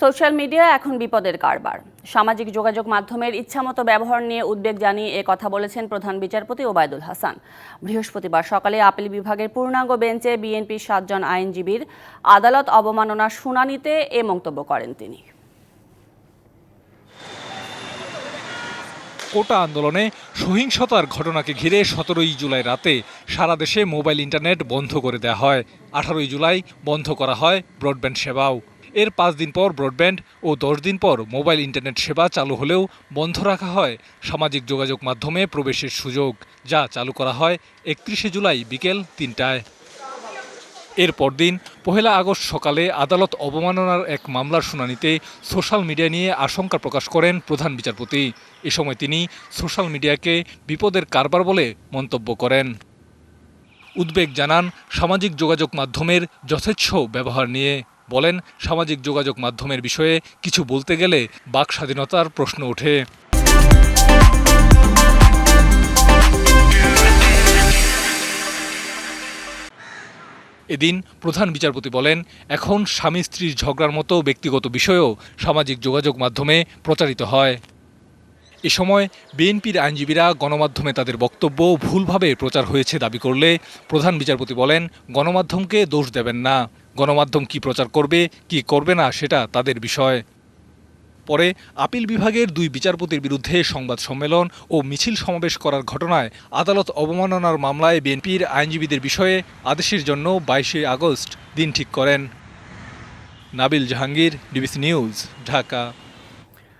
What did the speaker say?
Social media এখন বিপদের কারবার। সামাজিক যোগাযোগ মাধ্যমের ইচ্ছামতো ব্যবহার নিয়ে উদ্বেগ জানিয়ে এ কথা বলেছেন প্রধান বিচারপতি ওবায়দুল হাসান। বৃহস্পতিবার সকালে আপিল বিভাগের পূর্ণাঙ্গ বেঞ্চে বিএনপির 7 জন আইনজীবীর আদালত অবমাননার শুনানিতে এ মন্তব্য করেন তিনি। কোটা আন্দোলনে সহিংসতার ঘটনাকে ঘিরে 17 জুলাই রাতে সারা দেশে মোবাইল ইন্টারনেট বন্ধ করে দেওয়া হয়। 18 জুলাই বন্ধ করা হয় ব্রডব্যান্ড সেবাও। এর 5 দিন পর ব্রডব্যান্ড ও 10 দিন পর মোবাইল ইন্টারনেট সেবা চালু হলেও বন্ধ রাখা হয় সামাজিক যোগাযোগ মাধ্যমে প্রবেশের সুযোগ, যা চালু করা হয় 31 জুলাই বিকেল 3টায়। এর পরদিন 1 আগস্ট সকালে আদালত অবমাননার এক মামলার শুনানিতে সোশ্যাল মিডিয়া নিয়ে আশঙ্কা প্রকাশ করেন প্রধান বিচারপতি। এ সময় তিনি সোশ্যাল মিডিয়াকে বিপদের কারবার বলে মন্তব্য করেন। উদ্বেগ জানান সামাজিক যোগাযোগ মাধ্যমের যথেচ্ছ ব্যবহার নিয়ে। বলেন, সামাজিক যোগাযোগ মাধ্যমের বিষয়ে কিছু বলতে গেলে বাক স্বাধীনতার প্রশ্ন ওঠে। এদিন প্রধান বিচারপতি বলেন, এখন স্বামী স্ত্রীর ঝগড়ার মতো ব্যক্তিগত বিষয়েও সামাজিক যোগাযোগ মাধ্যমে প্রচারিত হয়। এ সময় বিএনপির আইনজীবীরা গণমাধ্যমে তাদের বক্তব্য ভুলভাবে প্রচার হয়েছে দাবি করলে প্রধান বিচারপতি বলেন, গণমাধ্যমকে দোষ দেবেন না। গণমাধ্যম কি প্রচার করবে কি করবে না সেটা তাদের বিষয়। পরে আপিল বিভাগের 2 বিচারপতির বিরুদ্ধে সংবাদ সম্মেলন ও মিছিল সমাবেশ করার ঘটনায় আদালত অবমাননার মামলায় বিএনপির আইনজীবীদের বিষয়ে আদেশের জন্য 22 আগস্ট দিন ঠিক করেন। Nabil Jahangir, DBC news, Dhaka.